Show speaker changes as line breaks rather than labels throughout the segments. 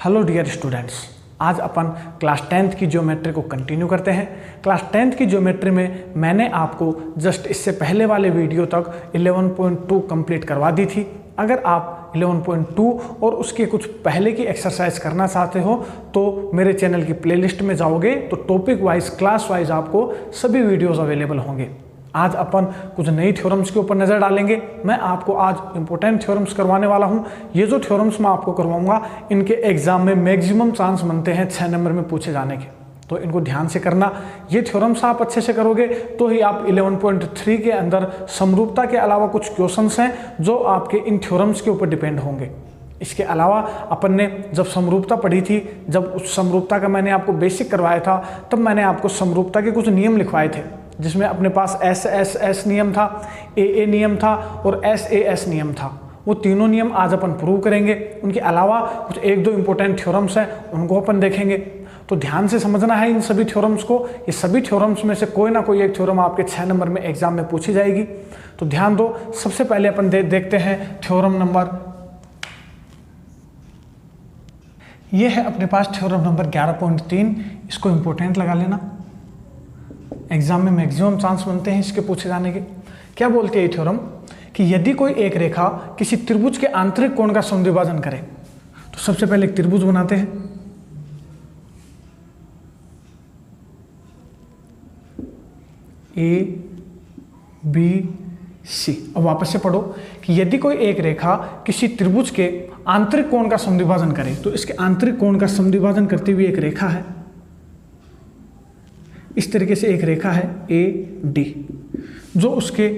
Hello dear students, आज अपन class 10th की geometry को कंटिन्यू करते हैं। क्लास 10th की ज्योमेट्री में मैंने आपको जस्ट इससे पहले वाले वीडियो तक 11.2 कंप्लीट करवा दी थी। अगर आप 11.2 और उसके कुछ पहले की एक्सरसाइज करना चाहते हो तो मेरे चैनल की प्लेलिस्ट में जाओगे तो टॉपिक वाइज क्लास वाइज आपको सभी वीडियोस अवेलेबल होंगे। आज अपन कुछ नई थ्योरम्स के ऊपर नज़र डालेंगे। मैं आपको आज इंपॉर्टेंट थ्योरम्स करवाने वाला हूं। ये जो थ्योरम्स मैं आपको करवाऊंगा इनके एग्जाम में मैक्सिमम चांस बनते हैं 6 नंबर में पूछे जाने के, तो इनको ध्यान से करना। ये थ्योरम्स आप अच्छे से करोगे तो ही आप 11.3 के अंदर समरूपता के अलावा कुछ क्वेश्चंस हैं जो आपके इन थ्योरम्स के ऊपर डिपेंड होंगे। इसके अलावा अपन ने जब समरूपता पढ़ी थी, जब उस समरूपता का मैंने आपको बेसिक करवाया था, तब मैंने आपको समरूपता के कुछ नियम लिखवाए थे, जिसमें अपने पास एस नियम था, ए नियम था और एस नियम था। वो तीनों नियम आज अपन प्रूव करेंगे। उनके अलावा कुछ एक दो इंपॉर्टेंट थ्योरम्स हैं, उनको अपन देखेंगे। तो ध्यान से समझना है इन सभी थ्योरम्स को। ये सभी थ्योरम्स में से कोई ना कोई एक थ्योरम आपके 6 नंबर में एग्जाम में पूछी जाएगी, तो ध्यान दो। सबसे पहले अपन देखते हैं थ्योरम नंबर, ये है अपने पास थ्योरम नंबर 11.3। इसको इंपॉर्टेंट लगा लेना, एग्जाम में मैक्सिमम चांस बनते हैं इसके पूछे जाने के। क्या बोलती है ये थ्योरम कि यदि कोई एक रेखा किसी त्रिभुज के आंतरिक कोण का समद्विभाजन करे, तो सबसे पहले एक त्रिभुज बनाते हैं। A B C. अब वापस से पढ़ो कि यदि कोई एक रेखा किसी त्रिभुज के आंतरिक कोण का समद्विभाजन करे, तो इसके आंतरिक कोण का समद्विभाजन करती हुई एक रेखा है। इस तरीके से एक रेखा है ए डी, जो उसके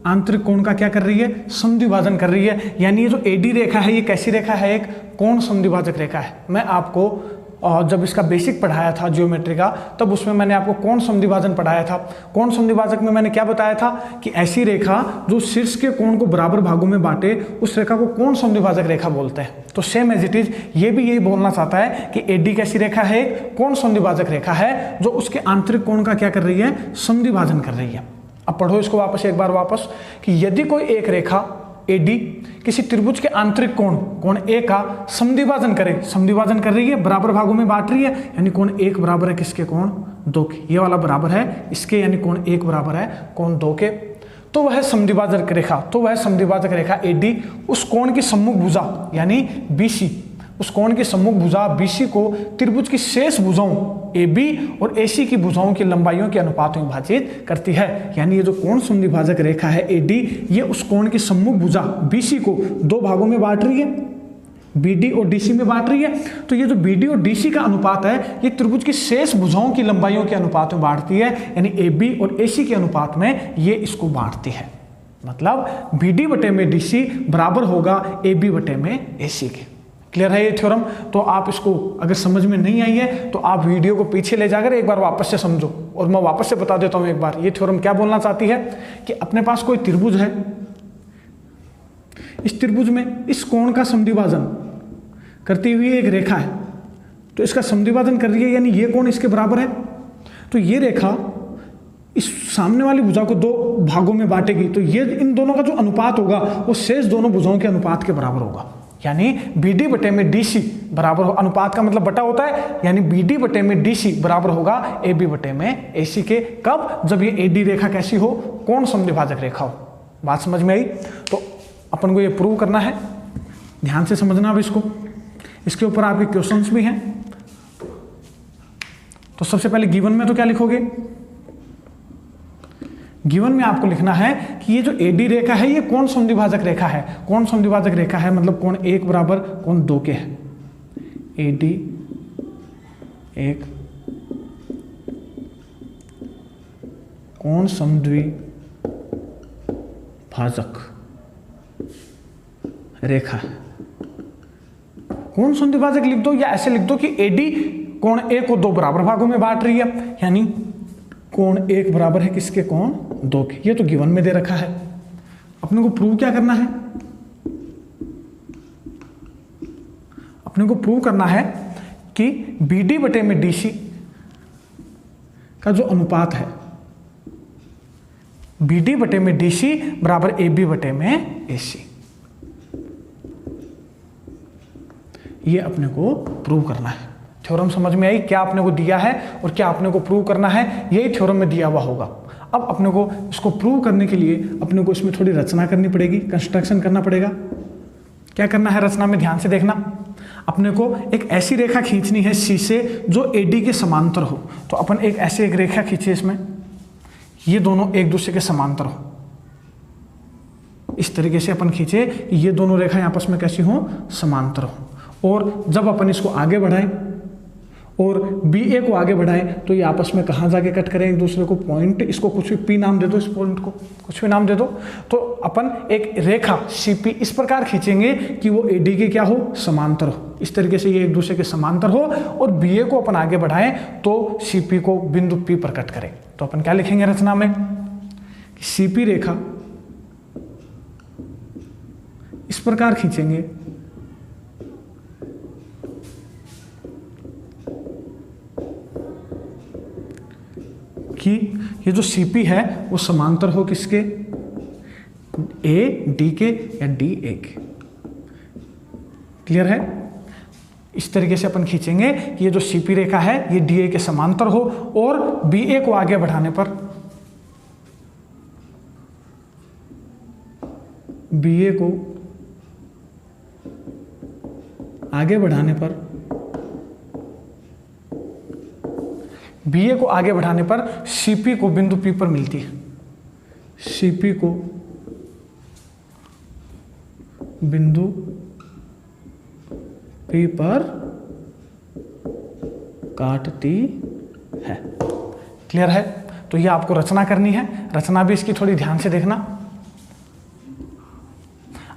आंतरिक कोण का क्या कर रही है, समद्विभाजन कर रही है। यानी ये जो ए डी रेखा है, ये कैसी रेखा है, एक कोण समद्विभाजक रेखा है। मैं आपको जब इसका बेसिक पढ़ाया था ज्योमेट्री का, तब उसमें मैंने आपको कोण समद्विभाजन पढ़ाया था। कोण समद्विभाजक में मैंने क्या बताया था कि ऐसी रेखा जो शीर्ष के कोण को बराबर भागों में बांटे, उस रेखा को कोण समद्विभाजक रेखा बोलते हैं। तो सेम एज इट इज ये भी यही बोलना चाहता है कि एडी कैसी रेखा है, कोण समद्विभाजक रेखा है जो उसके आंतरिक कोण का क्या कर रही है, समद्विभाजन कर रही है। अब पढ़ो इसको वापस एक बार वापस कि यदि कोई एक रेखा एडी किसी त्रिभुज के आंतरिक कोण ए का समद्विभाजन करे, समद्विभाजन कर रही है, बराबर भागों में बांट रही है, यानी कोण 1 बराबर है किसके, कोण 2 के। ये वाला बराबर है इसके, यानी कोण 1 बराबर है कोण 2 के। तो वह समद्विभाजक रेखा, तो वह समद्विभाजक रेखा एडी उस कोण की सम्मुख भुजा यानी बीसी, उस कोण की सम्मुख भुजा बीसी को त्रिभुज की शेष भुजाओं ए बी और एसी की भुजाओं की लंबाइयों के अनुपात में विभाजित करती है। यानी ये जो कोण समद्विभाजक रेखा है एडी, ये उस कोण की सम्मुख भुजा बीसी को 2 भागों में बांट रही है, बीडी और डीसी में बांट रही है। तो ये जो बीडी और डीसी का अनुपात है, ये त्रिभुज की शेष भुजाओं की लंबाइयों के अनुपात में बांटती है, यानी ए बी और एसी के अनुपात में ये इसको बांटती है। मतलब बीडी बटे में डीसी बराबर होगा ए बी बटे में एसी के। क्लियर है ये थ्योरम? तो आप इसको अगर समझ में नहीं आई है तो आप वीडियो को पीछे ले जाकर एक बार वापस से समझो, और मैं वापस से बता देता हूं एक बार। ये थ्योरम क्या बोलना चाहती है कि अपने पास कोई त्रिभुज है, इस त्रिभुज में इस कोण का समद्विभाजन करती हुई एक रेखा है, तो इसका समद्विभाजन कर रही है, यानी ये कोण इसके बराबर है। तो ये रेखा इस सामने वाली भुजा को 2 भागों में बांटेगी, तो ये इन दोनों का जो अनुपात होगा वो शेष दोनों भुजाओं के अनुपात के बराबर होगा। यानी बीडी बटे में डीसी बराबर हो, अनुपात का मतलब बटा होता है, यानी बीडी बटे में डीसी बराबर होगा ए बी बटे में एसी के। कब? जब ये एडी रेखा कैसी हो, कोण समद्विभाजक रेखा हो। बात समझ में आई? तो अपन को ये प्रूव करना है, ध्यान से समझना अब इसको। इसके ऊपर आपके क्वेश्चंस भी हैं। तो सबसे पहले गिवन में तो क्या लिखोगे, गिवन में आपको लिखना है कि ये जो एडी रेखा है ये कोण समद्विभाजक रेखा है। कोण समद्विभाजक रेखा है मतलब कोण 1 बराबर कोण 2 के है। एडी 1 कोण समद्विभाजक रेखा है। कोण समद्विभाजक लिख दो या ऐसे लिख दो कि एडी कोण ए को 2 बराबर भागों में बांट रही है, यानी कोण 1 बराबर है किसके, कोण 2 के। ये तो गिवन में दे रखा है। अपने को प्रूव क्या करना है, अपने को प्रूव करना है कि बीडी बटे में डीसी का जो अनुपात है, बीडी बटे में डीसी बराबर ए बी बटे में एसी। ये अपने को प्रूव करना है। थ्योरम समझ में आई? क्या अपने को दिया है और क्या अपने को प्रूव करना है, यही थ्योरम में दिया हुआ होगा। अब अपने को इसको प्रूव करने के लिए अपने को इसमें थोड़ी रचना करनी पड़ेगी, कंस्ट्रक्शन करना पड़ेगा। क्या करना है रचना में, ध्यान से देखना। अपने को एक ऐसी रेखा खींचनी है सी से जो एडी के समांतर हो। तो अपन एक ऐसे एक रेखा खींचे इसमें, ये दोनों एक दूसरे के समांतर हो। इस तरीके से अपन खींचे, ये दोनों रेखाएं आपस में कैसी हो, समांतर हो। और जब अपन इसको आगे बढ़ाएं और बी ए को आगे बढ़ाएं तो ये आपस में कहाँ जाके कट करें एक दूसरे को, पॉइंट। इसको कुछ भी पी नाम दे दो, इस पॉइंट को कुछ भी नाम दे दो। तो अपन एक रेखा सी पी इस प्रकार खींचेंगे कि वो ए डी के क्या हो, समांतर हो। इस तरीके से ये एक दूसरे के समांतर हो और बी ए को अपन आगे बढ़ाएं तो सी पी को बिंदु पी पर कट करें। तो अपन क्या लिखेंगे रचना में, सी पी रेखा इस प्रकार खींचेंगे कि ये जो सीपी है वो समांतर हो किसके, ए डी के या डी ए के। क्लियर है? इस तरीके से अपन खींचेंगे कि ये जो सीपी रेखा है ये डी ए के समांतर हो और बी ए को आगे बढ़ाने पर, बी ए को आगे बढ़ाने पर, बी ए को आगे बढ़ाने पर सीपी को बिंदु पी पर मिलती है। सीपी को बिंदु पी पर काटती है। क्लियर है? तो ये आपको रचना करनी है। रचना भी इसकी थोड़ी ध्यान से देखना।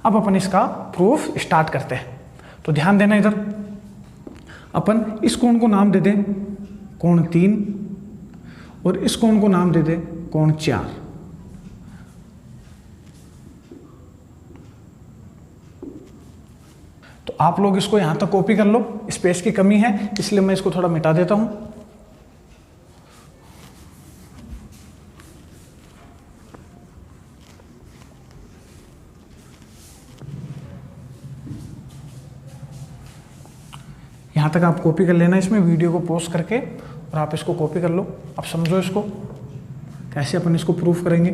अब अपन इसका प्रूफ स्टार्ट करते हैं। तो ध्यान देना, इधर अपन इस कोण को नाम दे दें कोण 3 और इस कोण को नाम दे दें कोण 4। तो आप लोग इसको यहां तक कॉपी कर लो, स्पेस की कमी है इसलिए मैं इसको थोड़ा मिटा देता हूं। यहाँ तक आप कॉपी कर लेना इसमें, वीडियो को पॉज करके, और आप इसको कॉपी कर लो। अब समझो इसको कैसे अपन इसको प्रूफ करेंगे।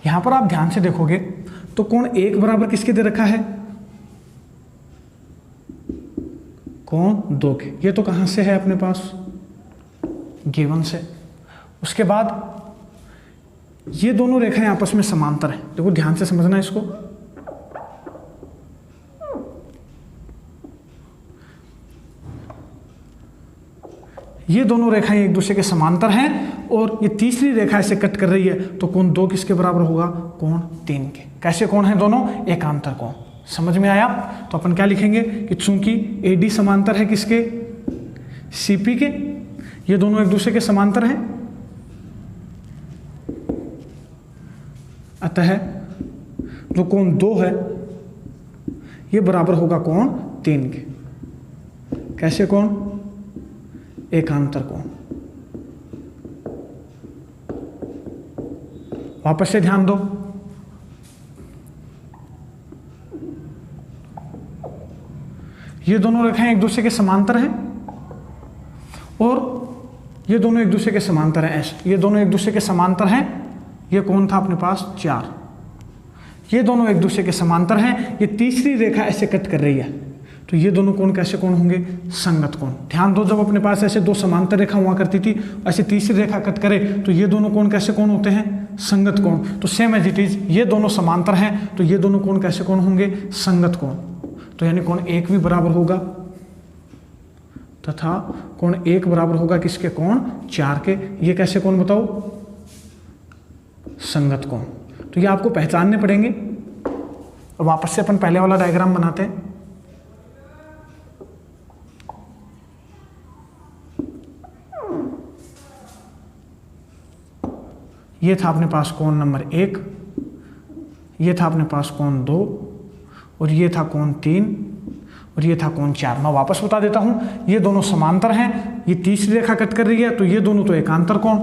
यहाँ पर आप ध्यान से देखोगे तो कोण 1 बराबर किसके दे रखा है, कोण 2 के। ये तो कहाँ से है अपने पास, गिवन से। उसके बाद ये दोनों रेखाएं आपस में समांतर हैं। देखो ध्यान से समझना इसको। ये दोनों रेखाएं एक दूसरे के समांतर हैं और ये तीसरी रेखा ऐसे कट कर रही है। तो कोण 2 किसके बराबर होगा, कोण 3 के। कैसे कोण हैं दोनों, एकांतर कोण। समझ में आया? तो अपन क्या लिखेंगे कि चूंकि एडी समांतर है किसके, सीपी के, ये दोनों एक दूसरे के समांतर हैं, अतः जो कोण 2 है ये बराबर होगा कोण 3 के। कैसे कोण, एकांतर कोण। वापस से ध्यान दो, ये दोनों रेखाएं एक दूसरे के समांतर हैं और ये दोनों एक दूसरे के समांतर हैं। ऐसे ये दोनों एक दूसरे के समांतर हैं। ये कोण था अपने पास 4, ये दोनों एक दूसरे के समांतर हैं। ये तीसरी रेखा ऐसे कट कर रही है तो ये दोनों कोण कैसे कोण होंगे, संगत कोण। ध्यान दो, जब अपने पास ऐसे 2 समांतर रेखा हुआ करती थी, ऐसे तीसरी रेखा कट करे तो ये दोनों कोण कैसे कोण होते हैं, संगत कोण। तो सेम एज इट इज, ये दोनों समांतर हैं तो ये दोनों कोण कैसे कोण होंगे, संगत कोण। तो यानी कोण 1 भी बराबर होगा तथा कोण 1 बराबर होगा किसके, कोण 4 के। ये कैसे कोण बताओ, संगत कोण। तो ये आपको पहचानने पड़ेंगे। और वापस से अपन पहले वाला डायग्राम बनाते हैं। ये था अपने पास कोण नंबर 1, ये था अपने पास कोण 2 और ये था कोण 3 और ये था कोण 4। मैं वापस बता देता हूं, ये दोनों समांतर हैं, ये तीसरी रेखा कट कर रही है तो ये दोनों तो एकांतर कोण।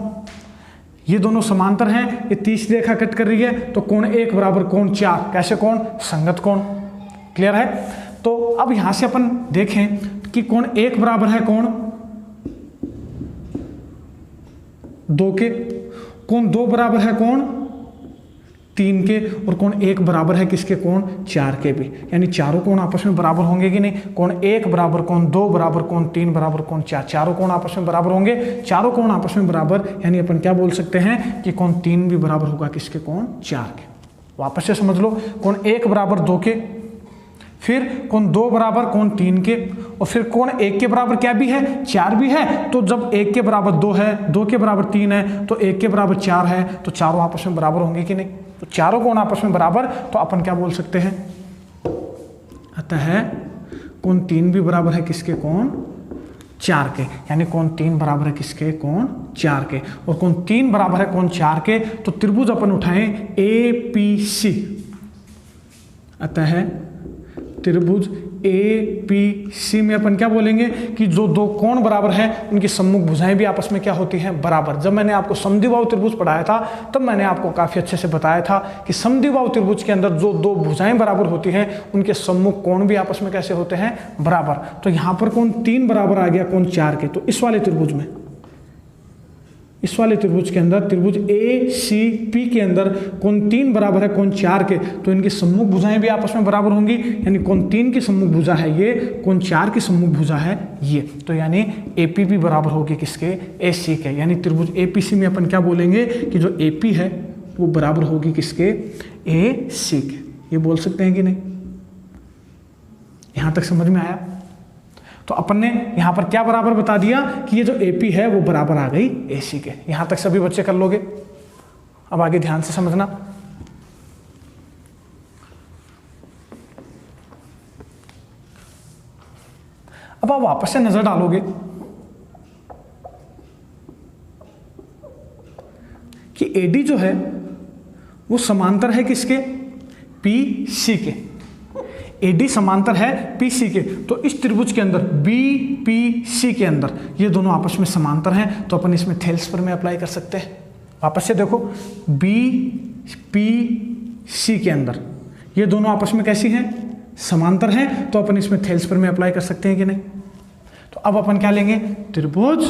ये दोनों समांतर हैं, ये तीसरी रेखा कट कर रही है, तो कोण 1 बराबर कोण 4, कैसे कोण? संगत कोण। क्लियर है? तो अब यहां से अपन देखें कि कोण 1 बराबर है कोण 2 के, कोण 2 बराबर है कोण 3 के, और कोण 1 बराबर है किसके? कोण 4 के भी। यानी चारों कोण आपस में बराबर होंगे कि नहीं? कोण 1 बराबर कोण 2 बराबर कोण 3 बराबर कोण 4, चारों कोण आपस में बराबर होंगे। चारों कोण आपस में बराबर, यानी अपन क्या बोल सकते हैं कि कोण 3 भी बराबर होगा किसके? कोण 4 के। वापस से समझ लो, कोण 1 बराबर 2 के, फिर कोण 2 बराबर कोण 3 के, और फिर कोण 1 के बराबर क्या भी है? 4 भी है। तो जब 1 के बराबर 2 है, 2 के बराबर 3 है, तो 1 के बराबर 4 है, तो चारों आपस में बराबर होंगे कि नहीं? तो चारों कोण आपस में बराबर, तो अपन क्या बोल सकते हैं? अतः कोण 3 भी बराबर है किसके? कोण 4 के। यानी कोण 3 बराबर है किसके? कोण 4 के। और कोण 3 बराबर है कोण 4 के, तो त्रिभुज अपन उठाएं APC। अतः त्रिभुज APC में अपन क्या बोलेंगे कि जो दो कोण बराबर हैं उनकी सम्मुख भुजाएं भी आपस में क्या होती हैं? बराबर। जब मैंने आपको समद्विबाहु त्रिभुज पढ़ाया था तब मैंने आपको काफी अच्छे से बताया था कि समद्विबाहु त्रिभुज के अंदर जो दो भुजाएं बराबर होती हैं उनके सम्मुख कोण भी आपस में कैसे होते हैं? बराबर। तो यहां पर कोण 3 बराबर आ गया कोण 4 के, तो इस वाले त्रिभुज में, इस वाले त्रिभुज के अंदर, त्रिभुज ACP के अंदर कोण 3 बराबर है कोण 4 के, तो इनकी सम्मुख भुजाएं भी आपस में बराबर होंगी। यानी कोण 3 की सम्मुख भुजा है ये, कोण 4 की सम्मुख भुजा है ये, तो यानी AP भी बराबर होगी किसके? AC के। यानी त्रिभुज APC में अपन क्या बोलेंगे कि जो AP है वो बराबर होगी किसके? AC के। ये बोल सकते हैं कि नहीं? यहां तक समझ में आया? तो अपन ने यहां पर क्या बराबर बता दिया कि ये जो AP है वो बराबर आ गई AC के। यहां तक सभी बच्चे कर लोगे? अब आगे ध्यान से समझना। अब आप वापस से नजर डालोगे कि AD जो है वो समांतर है किसके? PC के। AD समांतर है PC के, तो इस त्रिभुज के अंदर BPC के अंदर ये दोनों आपस में समांतर हैं, तो अपन इसमें थेल्स पर में अप्लाई कर सकते हैं। वापस से देखो, BPC के अंदर ये दोनों आपस में कैसी हैं? समांतर हैं, तो अपन इसमें थेल्स पर में अप्लाई कर सकते हैं कि नहीं? तो अब अपन क्या लेंगे? त्रिभुज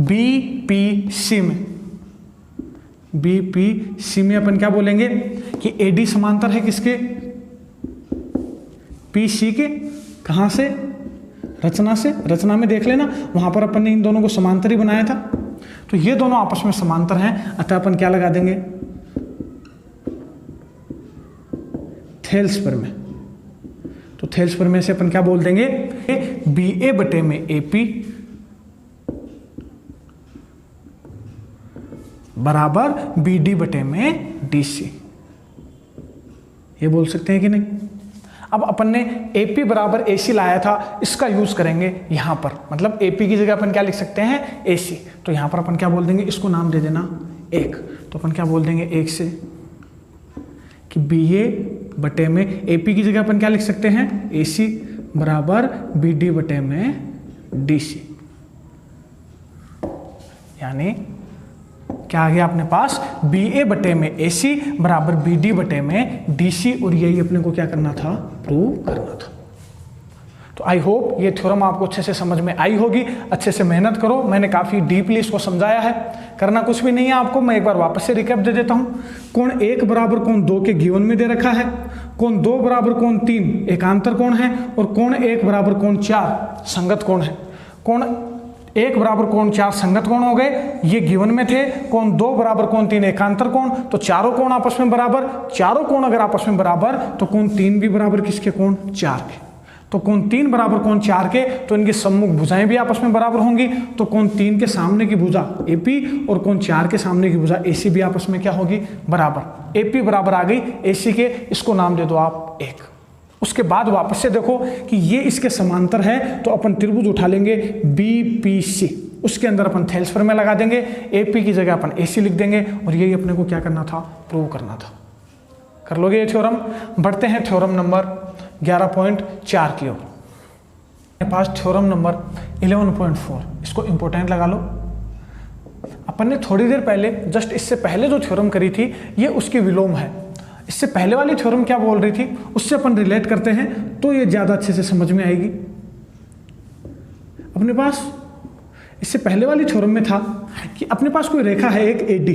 BPC में, BPC में अपन क्या बोलेंगे कि AD समांतर है किसके? PC के। कहाँ से? रचना से। रचना में देख लेना, वहां पर अपन ने इन दोनों को समांतर ही बनाया था, तो ये दोनों आपस में समांतर हैं, अतः अपन क्या लगा देंगे? थेल्स पर में। तो थेल्स पर में से अपन क्या बोल देंगे? BA बटे में AP बराबर BD बटे में DC। ये बोल सकते हैं कि नहीं? अब अपन ने AP बराबर AC लाया था, इसका यूज करेंगे यहां पर, मतलब AP की जगह अपन क्या लिख सकते हैं? AC। तो यहां पर अपन क्या बोल देंगे? इसको नाम दे देना 1। तो अपन क्या बोल देंगे 1 से कि BA बटे में AP की जगह अपन क्या लिख सकते हैं? AC बराबर BD बटे में DC। यानी क्या आ गया अपने पास? BA बटे में AC बराबर BD बटे में DC, और यही अपने को क्या करना था? प्रूव करना था। तो आई होप ये थ्योरम आपको अच्छे से समझ में आई होगी। अच्छे से मेहनत करो, मैंने काफ़ी डीपली इसको समझाया है। करना कुछ भी नहीं है आपको, मैं एक बार वापस से रिकैप दे देता हूँ। कोण 1 बराबर कोण 2 के गिवन में दे रखा है, कोण 2 बराबर कोण 3 एकांतर कोण है, और कोण 1 बराबर कोण 4 संगत कोण है। कोण 1 बराबर कोण 4 संगत कोण हो गए, ये गिवन में थे। कोण 2 बराबर कोण 3 एकांतर कोण, तो चारों कोण आपस में बराबर। चारों कोण अगर आपस में बराबर तो कोण 3 भी बराबर किसके? कोण 4 के। तो कोण 3 बराबर कोण 4 के, तो इनकी सम्मुख भुजाएं भी आपस में बराबर होंगी। तो कोण 3 के सामने की भुजा AP और कोण 4 के सामने की भुजा AC भी आपस में क्या होगी? बराबर। AP बराबर आ गई AC के, इसको नाम दे दो आप 1। उसके बाद वापस से देखो कि ये इसके समांतर है, तो अपन त्रिभुज उठा लेंगे BPC, उसके अंदर अपन थेल्स पर में लगा देंगे, AP की जगह अपन AC लिख देंगे, और यही अपने को क्या करना था? प्रूव करना था। कर लोगे ये थ्योरम? बढ़ते हैं थ्योरम नंबर 11.4 की ओर। मेरे पास थ्योरम नंबर 11.4, इसको इंपॉर्टेंट लगा लो। अपन ने थोड़ी देर पहले जस्ट इससे पहले जो थ्योरम करी थी ये उसकी विलोम है। इससे पहले वाली थ्योरम क्या बोल रही थी उससे अपन रिलेट करते हैं तो ये ज़्यादा अच्छे से समझ में आएगी। अपने पास इससे पहले वाली थ्योरम में था कि अपने पास कोई रेखा है एक AD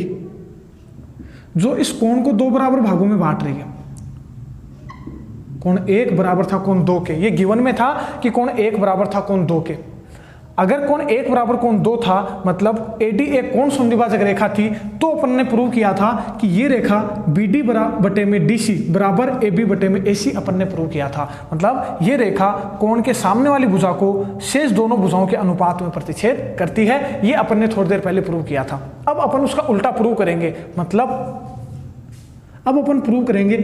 जो इस कोण को दो बराबर भागों में बांट रही है। कोण 1 बराबर था कोण 2 के, ये गिवन में था कि कोण 1 बराबर था कोण 2 के। अगर कोण 1 बराबर कोण 2 था मतलब AD एक कोण संधिभाजक रेखा थी तो अपन ने प्रूव किया था कि ये रेखा BD बटे में DC बराबर AB बटे में AC अपन ने प्रूव किया था। मतलब ये रेखा कोण के सामने वाली भुजा को शेष दोनों भुजाओं के अनुपात में प्रतिच्छेद करती है, ये अपन ने थोड़ी देर पहले प्रूव किया था। अब अपन उसका उल्टा प्रूव करेंगे। मतलब अब अपन प्रूव करेंगे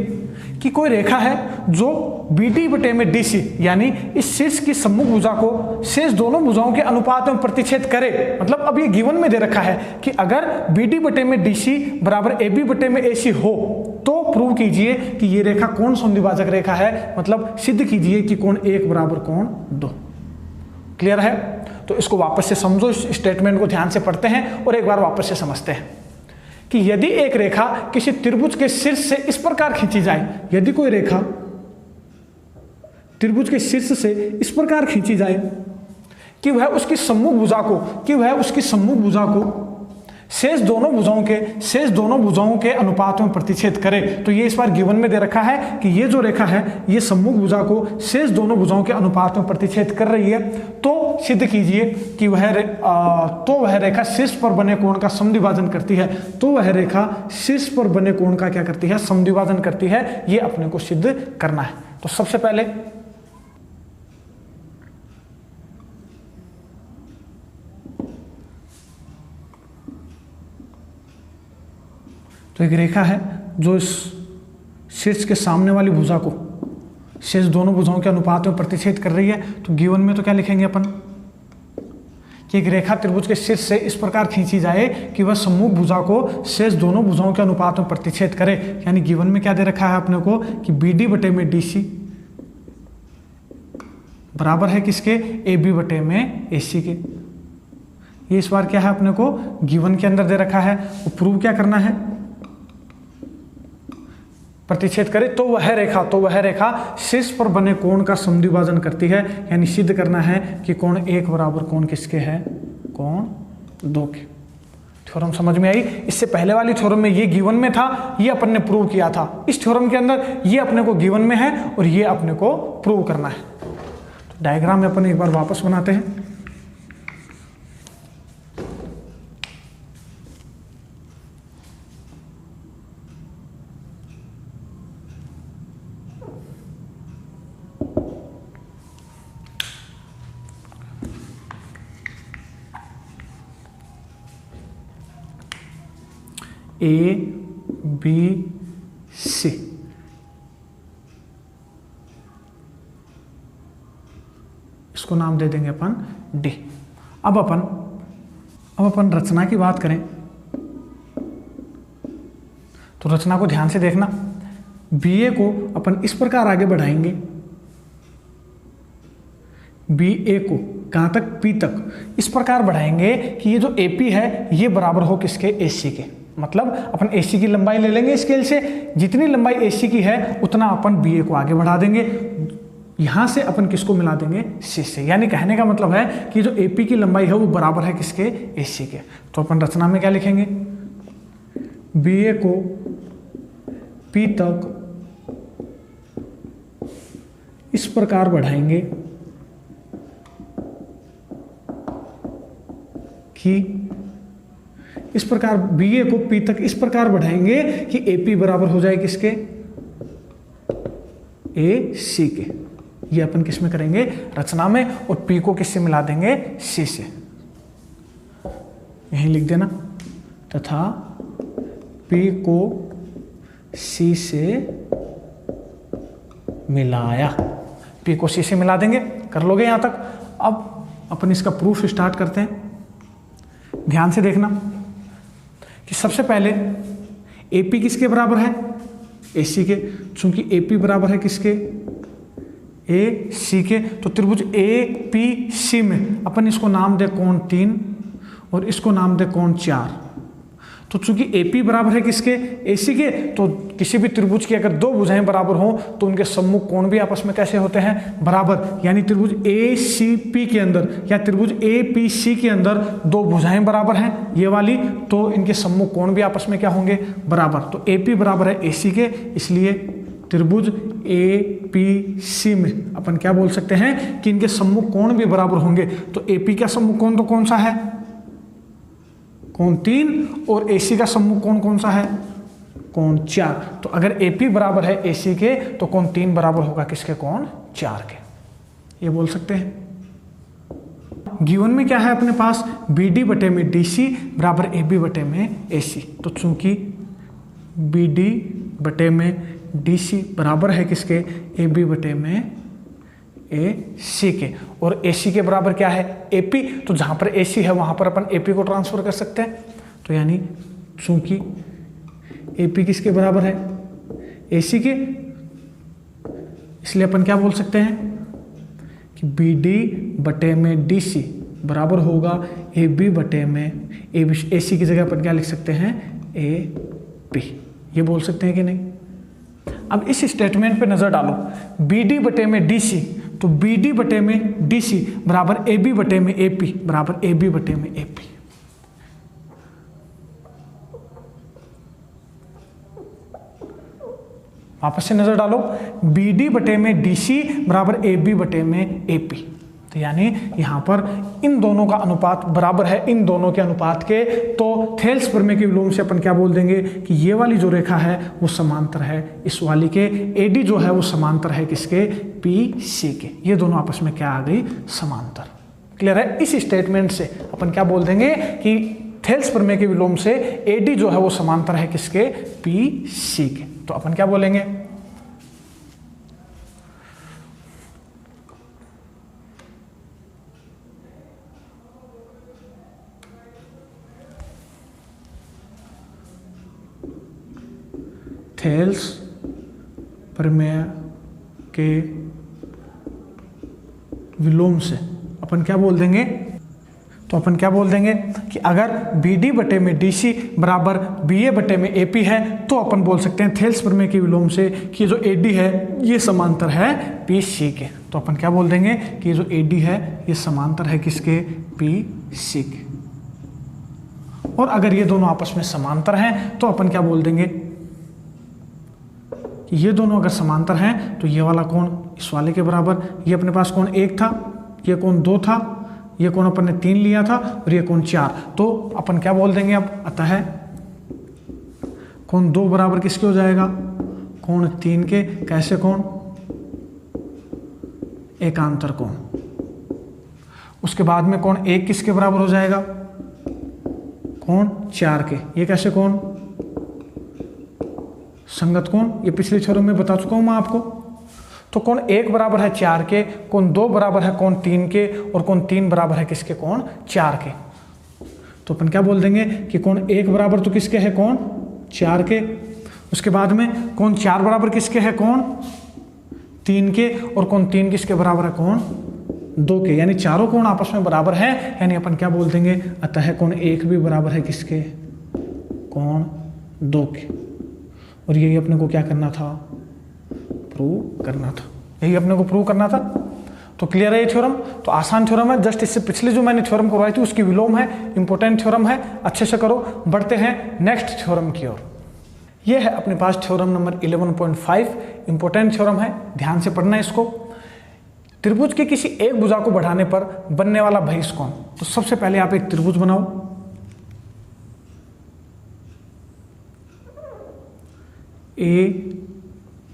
कि कोई रेखा है जो BD बटे में DC यानी इस शीर्ष की सम्मुख भुजा को शेष दोनों भुजाओं के अनुपात में प्रतिच्छेद करे। मतलब अब ये गिवन में दे रखा है कि अगर BD बटे में DC बराबर AB बटे में AC हो तो प्रूव कीजिए कि ये रेखा कोण संधिभाजक रेखा है। मतलब सिद्ध कीजिए कि कोण 1 बराबर कोण 2। क्लियर है? तो इसको वापस से समझो, इस स्टेटमेंट को ध्यान से पढ़ते हैं और एक बार वापस से समझते हैं कि यदि एक रेखा किसी त्रिभुज के शीर्ष से इस प्रकार खींची जाए, यदि कोई रेखा त्रिभुज के शीर्ष से इस प्रकार खींची जाए कि वह उसकी सम्मुख भुजा को शेष दोनों भुजाओं के अनुपात में प्रतिच्छेद करे। तो ये इस बार गिवन में दे रखा है कि ये जो रेखा है ये सम्मुख भुजा को शेष दोनों भुजाओं के अनुपात में प्रतिच्छेद कर रही है। तो सिद्ध कीजिए कि वह रेखा शीर्ष पर बने कोण का समद्विभाजन करती है। तो वह रेखा शीर्ष पर बने कोण का क्या करती है? समद्विभाजन करती है। ये अपने को सिद्ध करना है। तो सबसे पहले तो एक रेखा है जो इस शीर्ष के सामने वाली भुजा को शेष दोनों भुजाओं के अनुपात में प्रतिच्छेद कर रही है। तो गिवन में तो क्या लिखेंगे अपन कि एक रेखा त्रिभुज के शीर्ष से इस प्रकार खींची जाए कि वह सम्मुख भुजा को शेष दोनों भुजाओं के अनुपात में प्रतिच्छेद करे। यानी गिवन में क्या दे रखा है अपने को कि BD बटे में DC बराबर है किसके? AB बटे में AC के। ये इस बार क्या है अपने को गिवन के अंदर दे रखा है। वो प्रूव क्या करना है? प्रतिच्छेद करे तो वह रेखा शीर्ष पर बने कोण का समद्विभाजन करती है। यानी सिद्ध करना है कि कोण 1 बराबर कोण किसके है? कोण 2 के। थ्योरम समझ में आई? इससे पहले वाली थ्योरम में ये गिवन में था, ये अपन ने प्रूव किया था। इस थ्योरम के अंदर ये अपने को गिवन में है और ये अपने को प्रूव करना है। तो डायग्राम में अपन एक बार वापस बनाते हैं। ABC इसको नाम दे देंगे अपन D। अब अपन रचना की बात करें तो रचना को ध्यान से देखना। BA को अपन इस प्रकार आगे बढ़ाएंगे, BA को कहां तक? P तक इस प्रकार बढ़ाएंगे कि ये जो AP है ये बराबर हो किसके? AC के। मतलब अपन AC की लंबाई ले लेंगे स्केल से, जितनी लंबाई AC की है उतना अपन BA को आगे बढ़ा देंगे। यहां से अपन किसको मिला देंगे? C से। यानी कहने का मतलब है कि जो AP की लंबाई है वो बराबर है किसके? AC के। तो अपन रचना में क्या लिखेंगे? BA को P तक इस प्रकार बढ़ाएंगे कि इस प्रकार BA को P तक इस प्रकार बढ़ाएंगे कि AP बराबर हो जाए किसके? AC के। ये अपन किस में करेंगे? रचना में। और P को किससे मिला देंगे? C से। यहीं लिख देना तथा P को C से मिलाया। P को C से मिला देंगे। कर लोगे यहां तक? अब अपन इसका प्रूफ स्टार्ट करते हैं। ध्यान से देखना कि सबसे पहले AP किसके बराबर है? AC के। चूंकि AP बराबर है किसके? AC के। तो त्रिभुज APC में अपन इसको नाम दे कोण 3 और इसको नाम दे कोण 4। तो चूंकि AP बराबर है किसके, AC के, तो किसी भी त्रिभुज की अगर दो भुजाएं बराबर हों तो उनके सम्मुख कोण भी आपस में कैसे होते हैं, बराबर। यानी त्रिभुज ACP के अंदर या त्रिभुज APC के अंदर दो भुजाएं बराबर हैं ये वाली, तो इनके सम्मुख कोण भी आपस में क्या होंगे, बराबर। तो AP बराबर है AC के, इसलिए त्रिभुज APC में अपन क्या बोल सकते हैं कि इनके सम्मुख कोण भी बराबर होंगे। तो AP का सम्मुख कोण तो कौन सा है, कोण 3, और AC का सम्मुख कोण कौन सा है, कोण 4। तो अगर AP बराबर है AC के तो कोण 3 बराबर होगा किसके, कोण 4 के, ये बोल सकते हैं। गिवन में क्या है अपने पास, BD बटे में DC बराबर AB बटे में AC। तो चूंकि BD बटे में DC बराबर है किसके, AB बटे में AC के, और AC के बराबर क्या है, AP। तो जहां पर AC है वहां पर अपन AP को ट्रांसफर कर सकते हैं। तो यानी चूंकि AP किसके बराबर है, AC के, इसलिए अपन क्या बोल सकते हैं कि BD बटे में DC बराबर होगा AB बटे में AC की जगह अपन क्या लिख सकते हैं, AP। ये बोल सकते हैं कि नहीं। अब इस स्टेटमेंट पे नजर डालो, BD बटे में DC, तो BD बटे में DC बराबर AB बटे में AP बराबर AB बटे में AP। वापस से नजर डालो, BD बटे में DC बराबर AB बटे में AP। तो यानी यहां पर इन दोनों का अनुपात बराबर है, इन दोनों के अनुपात के। तो थेल्स प्रमेय के विलोम से अपन क्या बोल देंगे कि ये वाली जो रेखा है वो समांतर है इस वाली के, AD जो है वो समांतर है किसके, PC के। ये दोनों आपस में क्या आ गई, समांतर। क्लियर है। इस स्टेटमेंट से अपन क्या बोल देंगे कि थेल्स प्रमेय के विलोम से AD जो है वो समांतर है किसके, PC के। तो अपन क्या बोलेंगे, थेल्स प्रमेय के विलोम से अपन क्या बोल देंगे, तो अपन क्या बोल देंगे कि अगर BD बटे में DC बराबर BA बटे में AP है तो अपन बोल सकते हैं थेल्स प्रमेय के विलोम से कि जो AD है ये समांतर है PC के। तो अपन क्या बोल देंगे कि जो AD है ये समांतर है किसके, PC के। और अगर ये दोनों आपस में समांतर हैं तो अपन क्या बोल देंगे कि ये दोनों अगर समांतर हैं तो ये वाला कोण इस वाले के बराबर, ये अपने पास कोण 1 था, ये कोण 2 था, ये कोण अपन ने 3 लिया था, और ये कोण 4। तो अपन क्या बोल देंगे अब, अतः कोण 2 बराबर किसके हो जाएगा, कोण 3 के। कैसे कोण, एकांतर कोण। उसके बाद में कोण 1 किसके बराबर हो जाएगा, कोण 4 के। ये कैसे कोण, संगत कोण। ये पिछले थ्योरम में बता चुका हूं मैं आपको। तो कोण 1 बराबर है 4 के, कोण 2 बराबर है कोण 3 के, और कोण 3 बराबर है किसके, कोण 4 के। तो अपन क्या बोल देंगे कि कोण 1 बराबर तो किसके है, कोण 4 के। उसके बाद में कोण 4 बराबर किसके है, कोण 3 के, और कोण 3 किसके बराबर है, कोण 2 के। यानी चारों कोण आपस में बराबर है। यानी अपन क्या बोल देंगे, अतः कोण 1 भी बराबर है किसके, कोण 2 के। और यही अपने को क्या करना था, प्रूव करना था। यही अपने को प्रूव करना था। तो क्लियर है ये थ्योरम। तो आसान थ्योरम है, जस्ट इससे पिछले जो मैंने थ्योरम करवाई थी उसकी विलोम है, इंपॉर्टेंट थ्योरम है, अच्छे से करो। बढ़ते हैं नेक्स्ट थ्योरम की ओर। ये है अपने पास थ्योरम नंबर 11.5, इंपॉर्टेंट थ्योरम है, ध्यान से पढ़ना है इसको। त्रिभुज की किसी एक भुजा को बढ़ाने पर बनने वाला बहिष्कोण। तो सबसे पहले आप एक त्रिभुज बनाओ,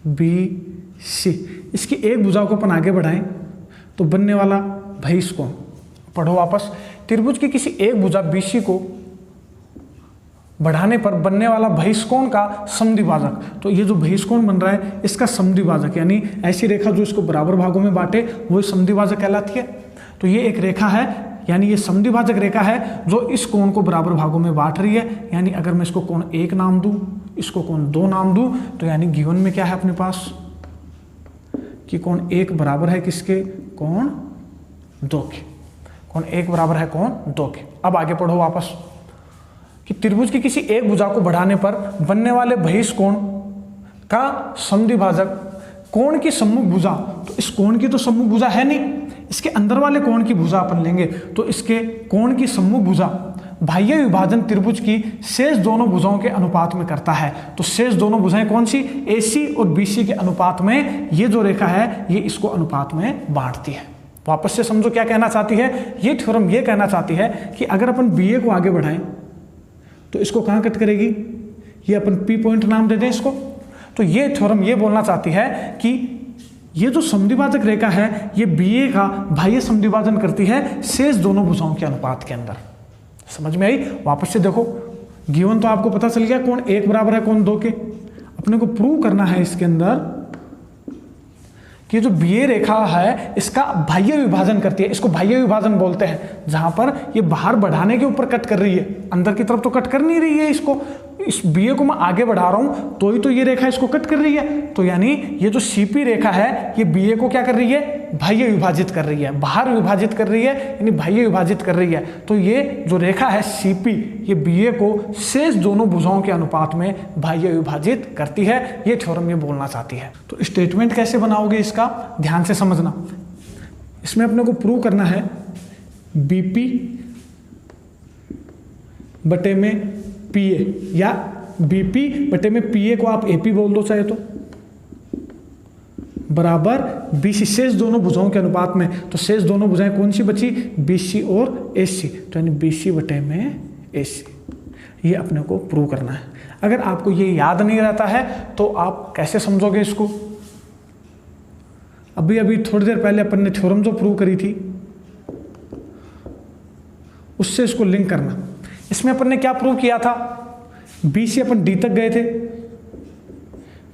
ABC। इसकी एक भुजा को अपन आगे बढ़ाएं तो बनने वाला बहिष्कोण, पढ़ो वापस। त्रिभुज की किसी एक भुजा BC को बढ़ाने पर बनने वाला बहिष्कोण का समद्विभाजक। तो ये जो बहिष्कोण बन रहा है इसका समद्विभाजक, यानी ऐसी रेखा जो इसको बराबर भागों में बांटे वो समद्विभाजक कहलाती है। तो ये एक रेखा है, यानी ये समद्विभाजक रेखा है जो इस कोण को बराबर भागों में बांट रही है। यानी अगर मैं इसको कोण 1 नाम दूं, इसको कोण 2 नाम दूं, तो यानी गिवन में क्या है अपने पास कि कोण 1 बराबर है किसके, कोण 2 के। कोण 1 बराबर है कोण 2 के। अब आगे पढ़ो वापस कि त्रिभुज की किसी एक भुजा को बढ़ाने पर बनने वाले बहिष कोण का समद्विभाजक कोण की सम्मुख भुजा, तो इस कोण की तो सम्मुख भुजा है नहीं, इसके अंदर वाले कोण की भुजा अपन लेंगे, तो इसके कोण की सम्मुख भुजा बाह्य विभाजन त्रिभुज की शेष दोनों भुजाओं के अनुपात में करता है। तो शेष दोनों भुजाएं कौन सी, AC और BC के अनुपात में ये जो रेखा है ये इसको अनुपात में बांटती है। वापस से समझो क्या कहना चाहती है, ये थ्योरम ये कहना चाहती है कि अगर अपन BA को आगे बढ़ाएं तो इसको कहाँ कट करेगी, ये अपन P पॉइंट नाम दे दें इसको। तो ये थ्योरम ये बोलना चाहती है कि ये जो समद्विभाजक रेखा है ये BA का बाह्य समद्विभाजन करती है शेष दोनों भुजाओं के अनुपात के अंदर। समझ में आई? वापस से देखो, गिवन तो आपको पता चल गया कोण 1 बराबर है कोण 2 के। अपने को प्रूव करना है इसके अंदर कि जो BA रेखा है इसका बाह्य विभाजन करती है, इसको बाह्य विभाजन बोलते हैं, जहां पर ये बाहर बढ़ाने के ऊपर कट कर रही है, अंदर की तरफ तो कट कर नहीं रही है इसको। इस BA को मैं आगे बढ़ा रहा हूं तो ही तो ये रेखा इसको कट कर रही है। तो यानी ये जो CP रेखा है ये BA को क्या कर रही है, बाह्य विभाजित कर रही है, बाहर विभाजित कर रही है, यानी बाह्य विभाजित कर रही है। तो ये जो रेखा है CP ये BA को शेष दोनों भुजाओं के अनुपात में बाह्य विभाजित करती है, ये थ्योरम ये बोलना चाहती है। तो स्टेटमेंट कैसे बनाओगे इसका ध्यान से समझना। इसमें अपने को प्रूव करना है BP बटे में PA या BP बटे में PA को आप AP बोल दो चाहे तो, बराबर BC शेष दोनों भुजाओं के अनुपात में। तो शेष दोनों भुजाएं कौन सी बची, BC और AC, तो यानी BC बटे में AC। ये अपने को प्रूव करना है। अगर आपको ये याद नहीं रहता है तो आप कैसे समझोगे इसको। अभी थोड़ी देर पहले अपन ने थ्योरम जो प्रूव करी थी उससे इसको लिंक करना। इसमें अपन ने क्या प्रूव किया था, B से अपन D तक गए थे,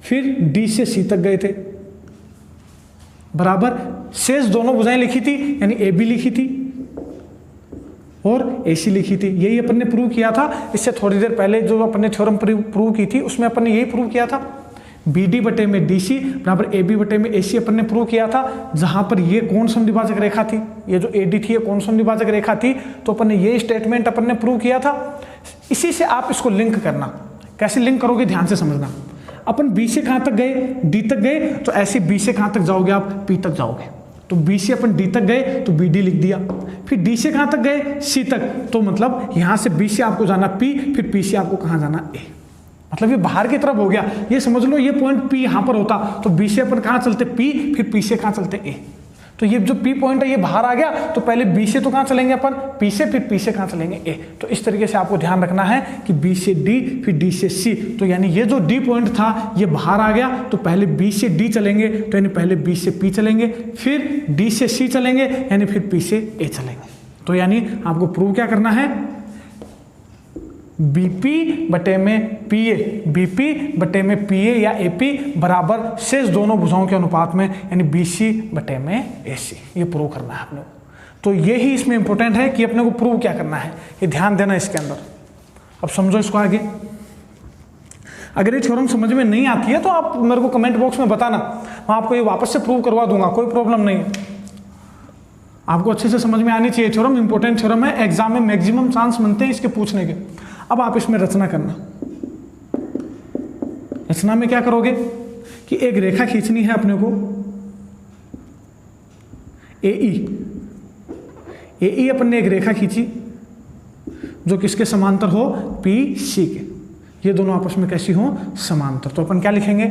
फिर D से C तक गए थे, बराबर शेष दोनों भुजाएं लिखी थी, यानी AB लिखी थी और AC लिखी थी। यही अपन ने प्रूव किया था। इससे थोड़ी देर पहले जो अपन ने थ्योरम प्रूव की थी उसमें अपन ने यही प्रूव किया था। BD बटे में DC बराबर AB बटे में AC अपन ने प्रूव किया था, जहां पर ये कोण समद्विभाजक रेखा थी, ये जो AD थी ये कोण समद्विभाजक रेखा थी। तो अपन ने ये स्टेटमेंट अपन ने प्रूव किया था। इसी से आप इसको लिंक करना, कैसे लिंक करोगे ध्यान से समझना। अपन B से कहां तक गए, D तक गए, तो ऐसे B से कहां तक जाओगे आप, P तक जाओगे। तो B से अपन D तक गए तो BD लिख दिया, फिर D से कहां तक गए, C तक, तो मतलब यहां से B से आपको जाना P, फिर P से आपको कहां जाना A, मतलब ये बाहर की तरफ हो गया। ये समझ लो ये पॉइंट P यहां पर होता तो B से अपन कहां चलते P, फिर P से कहां चलते A। तो ये जो P पॉइंट है ये बाहर आ गया, तो पहले B से तो कहां चलेंगे अपन, P से, फिर P से कहां चलेंगे A। तो इस तरीके से आपको ध्यान रखना है कि B से D फिर D से C। तो यानी ये जो D पॉइंट था ये बाहर आ गया, तो पहले B से D चलेंगे, तो यानी पहले B से P चलेंगे, फिर D से C चलेंगे, यानी फिर P से A चलेंगे। तो यानी आपको प्रूव क्या करना है, BP बटे में PA, BP बटे में PA या AP बराबर शेष दोनों भुजाओं के अनुपात में, यानी BC बटे में AC। ये प्रूव करना है अपने को। तो ये ही इसमें इंपॉर्टेंट है कि अपने को प्रूव क्या करना है, ये ध्यान देना इसके अंदर। अब समझो इसको आगे। अगर ये थ्योरम समझ में नहीं आती है तो आप मेरे को कमेंट बॉक्स में बताना, मैं आपको ये वापस से प्रूव करवा दूंगा, कोई प्रॉब्लम नहीं है। आपको अच्छे से समझ में आनी चाहिए थ्योरम, इंपॉर्टेंट थ्योरम है, एग्जाम में मैक्सिमम चांस बनते हैं इसके पूछने के। अब आप इसमें रचना करना। रचना में क्या करोगे कि एक रेखा खींचनी है अपने को AE अपन ने एक रेखा खींची जो किसके समांतर हो, PC के। ये दोनों आपस में कैसी हो, समांतर। तो अपन क्या लिखेंगे,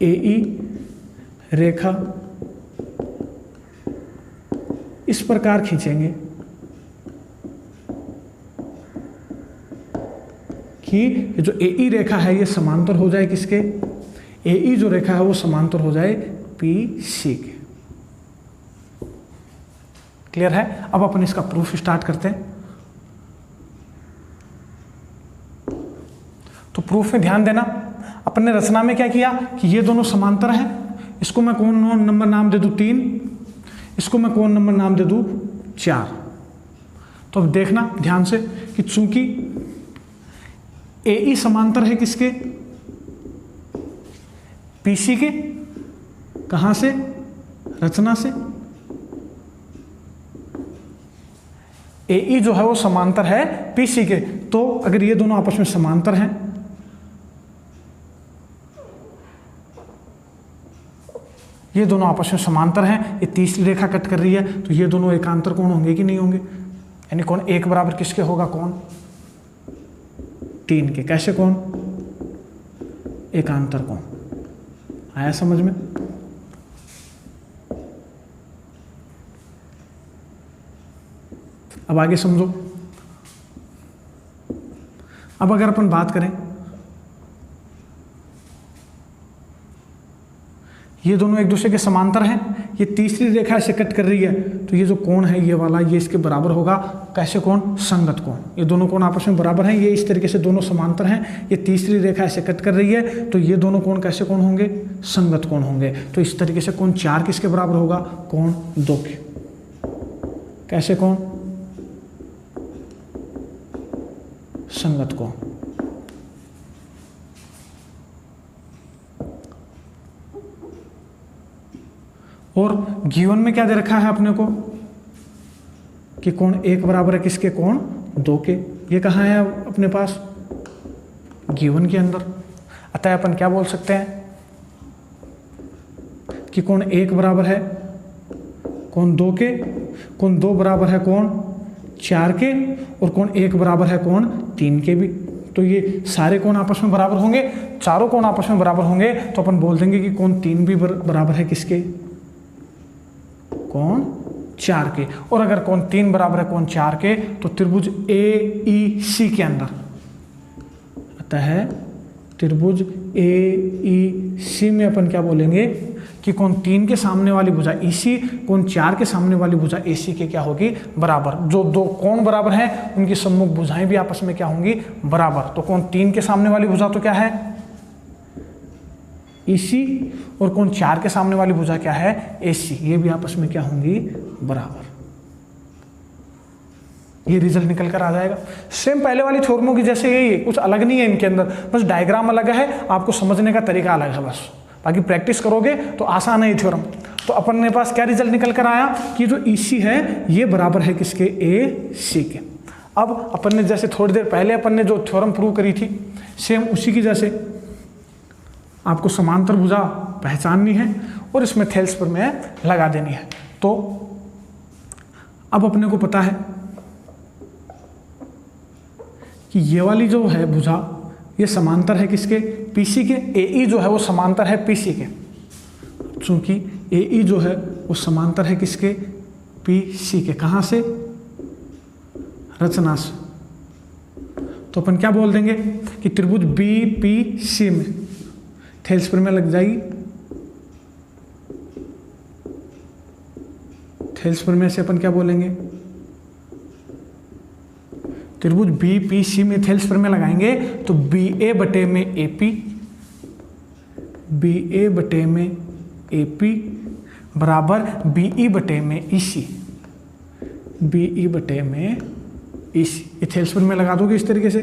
AE रेखा इस प्रकार खींचेंगे कि ये जो AE रेखा है ये समांतर हो जाए किसके, AE जो रेखा है वो समांतर हो जाए PC के। क्लियर है? अब अपन इसका प्रूफ स्टार्ट करते हैं। तो प्रूफ में ध्यान देना, अपन ने रचना में क्या किया कि ये दोनों समांतर हैं, इसको मैं कोण नंबर नाम दे दूं 3, इसको मैं कोण नंबर नाम दे दूं 4। तो अब देखना ध्यान से कि चूंकि AE समांतर है किसके, PC के, कहां से, रचना से, AE जो है वो समांतर है PC के। तो अगर ये दोनों आपस में समांतर हैं, ये दोनों आपस में समांतर हैं, ये तीसरी रेखा कट कर रही है, तो ये दोनों एकांतर कोण होंगे कि नहीं होंगे? यानी कोण 1 बराबर किसके होगा? कोण 3 के। कैसे कोण? एकांतर कोण। आया समझ में? अब आगे समझो। अब अगर अपन बात करें, ये दोनों एक दूसरे के समांतर हैं, ये तीसरी रेखा ऐसे कट कर रही है, तो ये जो कोण है ये वाला, ये इसके बराबर होगा। कैसे कोण? संगत कोण। ये दोनों कोण आपस में बराबर हैं, ये इस तरीके से दोनों समांतर हैं, ये तीसरी रेखा ऐसे कट कर रही है, तो ये दोनों कोण कैसे कोण होंगे? संगत कोण होंगे। तो इस तरीके से कोण 4 किसके बराबर होगा? कोण 2 के। कैसे कोण? संगत कोण। और गिवन में क्या दे रखा है अपने को कि कोण 1 बराबर है किसके? कोण 2 के। ये कहाँ है अपने पास? गिवन के अंदर। अतः अपन क्या बोल सकते हैं कि कोण 1 बराबर है कोण 2 के, कोण 2 बराबर है कोण 4 के, और कोण 1 बराबर है कोण 3 के भी। तो ये सारे कोण आपस में बराबर होंगे, चारों कोण आपस में बराबर होंगे, तो अपन बोल देंगे कि कोण 3 भी बराबर है किसके? कोण 4 के। और अगर कोण 3 बराबर है कोण 4 के, तो त्रिभुज AEC के अंदर, अतः त्रिभुज AEC में अपन क्या बोलेंगे कि कोण 3 के सामने वाली भुजा EC, कोण 4 के सामने वाली भुजा AC के क्या होगी? बराबर। जो दो कोण बराबर हैं उनकी सम्मुख भुजाएं भी आपस में क्या होंगी? बराबर। तो कोण 3 के सामने वाली भुजा तो क्या है? EC, और कोण 4 के सामने वाली भुजा क्या है? AC। ये भी आपस में क्या होंगी? बराबर। ये रिजल्ट निकल कर आ जाएगा। सेम पहले वाली थ्योरमों की जैसे यही है, कुछ अलग नहीं है इनके अंदर, बस डायग्राम अलग है, आपको समझने का तरीका अलग है बस। बाकी प्रैक्टिस करोगे तो आसान है ये थ्योरम। तो अपन के पास क्या रिजल्ट निकल कर आया कि जो EC है ये बराबर है किसके? AC के। अब अपन ने जैसे थोड़ी देर पहले अपन ने जो थ्योरम प्रूव करी थी, सेम उसी की जैसे आपको समांतर भुजा पहचाननी है और इसमें थेल्स पर में लगा देनी है। तो अब अपने को पता है कि ये वाली जो है भुजा ये समांतर है किसके? PC के। AE जो है वो समांतर है PC के। चूंकि AE जो है वो समांतर है किसके? PC के। कहाँ से? रचना से। तो अपन क्या बोल देंगे कि त्रिभुज BPC में थेल्स पर में लग जाएगी, थेल्स पर में से अपन क्या बोलेंगे? त्रिभुज BPC में थेल्स पर में लगाएंगे तो BA बटे में AP, BA बटे में AP बराबर BE बटे में EC, BE बटे में EC। ये थेल्स पर में लगा दोगे इस तरीके से,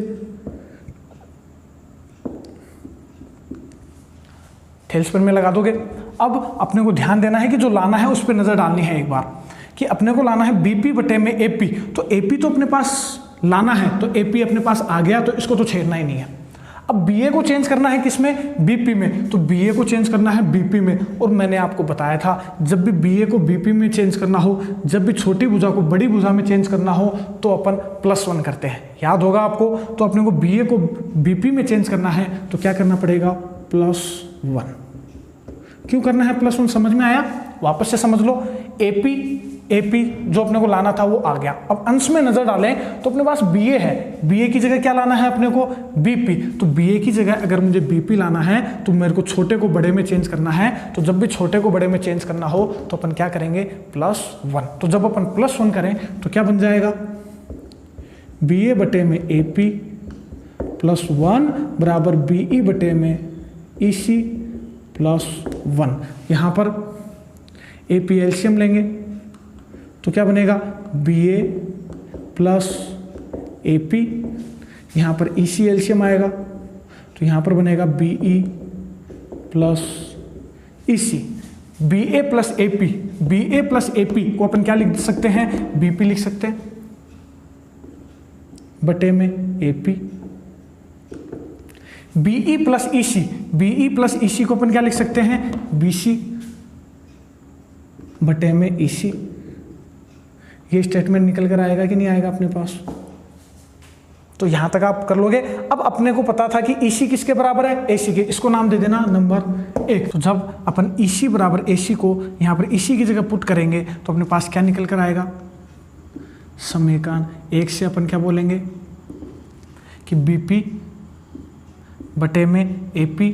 थेल्स पर में लगा दोगे। अब अपने को ध्यान देना है कि जो लाना है उस पर नजर डालनी है एक बार, कि अपने को लाना है BP बटे में AP। तो AP तो अपने पास लाना है, तो AP अपने पास आ गया, तो इसको तो छेड़ना ही नहीं है। अब BA को चेंज करना है किसमें? BP में। तो BA को चेंज करना है BP में। और मैंने आपको बताया था जब भी BA को BP में चेंज करना हो, जब भी छोटी भुजा को बड़ी भुजा में चेंज करना हो, तो अपन +1 करते हैं। याद होगा आपको। तो अपने को BA को BP में चेंज करना है तो क्या करना पड़ेगा? +1। क्यों करना है +1? समझ में आया? वापस से समझ लो। AP जो अपने को लाना था वो आ गया। अब अंश में नजर डालें तो अपने पास BA है, BA की जगह क्या लाना है अपने को? BP। तो BA की जगह अगर मुझे BP लाना है तो मेरे को छोटे को बड़े में चेंज करना है। तो जब भी छोटे को बड़े में चेंज करना हो तो अपन क्या करेंगे? +1। तो जब अपन +1 करें तो क्या बन जाएगा? BA बटे में AP +1 बराबर BE बटे में EC +1। यहाँ पर AP एलसीएम लेंगे तो क्या बनेगा? BA plus AP। यहाँ पर EC एलसीएम आएगा तो यहाँ पर बनेगा BE plus EC। BA plus AP, BA plus AP को अपन क्या लिख सकते हैं? BP लिख सकते हैं। बटे में AP, BE plus EC, BE plus EC को अपन क्या लिख सकते हैं, BC बटे में EC। ये स्टेटमेंट निकल कर आएगा कि नहीं आएगा अपने पास? तो यहां तक आप कर लोगे। अब अपने को पता था कि EC किसके बराबर है, AC के, इसको नाम दे देना नंबर 1। तो जब अपन EC बराबर AC को यहां पर EC की जगह पुट करेंगे तो अपने पास क्या निकल कर आएगा, समीकरण 1 से अपन क्या बोलेंगे कि BP बटे में AP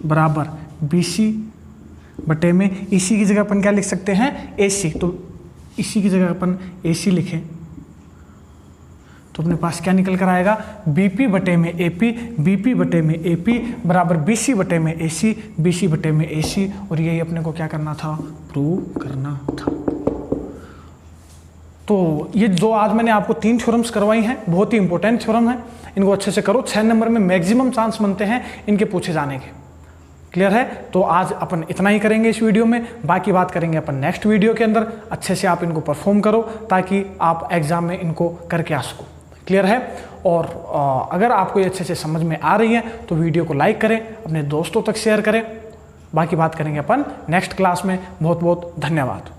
बराबर BC बटे में EC की जगह अपन क्या लिख सकते हैं, AC। तो इसी की जगह अपन AC लिखें तो अपने पास क्या निकल कर आएगा, BP बटे में AP, BP बटे में AP बराबर BC बटे में AC, BC बटे में AC। और यही अपने को क्या करना था, प्रूव करना था। तो ये जो आज मैंने आपको 3 थ्योरम्स करवाई हैं, बहुत ही इंपॉर्टेंट थ्योरम है, इनको अच्छे से करो। 6 नंबर में मैक्सिमम चांस बनते हैं इनके पूछे जाने के। क्लियर है? तो आज अपन इतना ही करेंगे इस वीडियो में, बाकी बात करेंगे अपन नेक्स्ट वीडियो के अंदर। अच्छे से आप इनको परफॉर्म करो ताकि आप एग्जाम में इनको करके आ सको। क्लियर है? और अगर आपको ये अच्छे से समझ में आ रही है तो वीडियो को लाइक करें, अपने दोस्तों तक शेयर करें। बाकी बात करेंगे अपन नेक्स्ट क्लास में। बहुत बहुत धन्यवाद।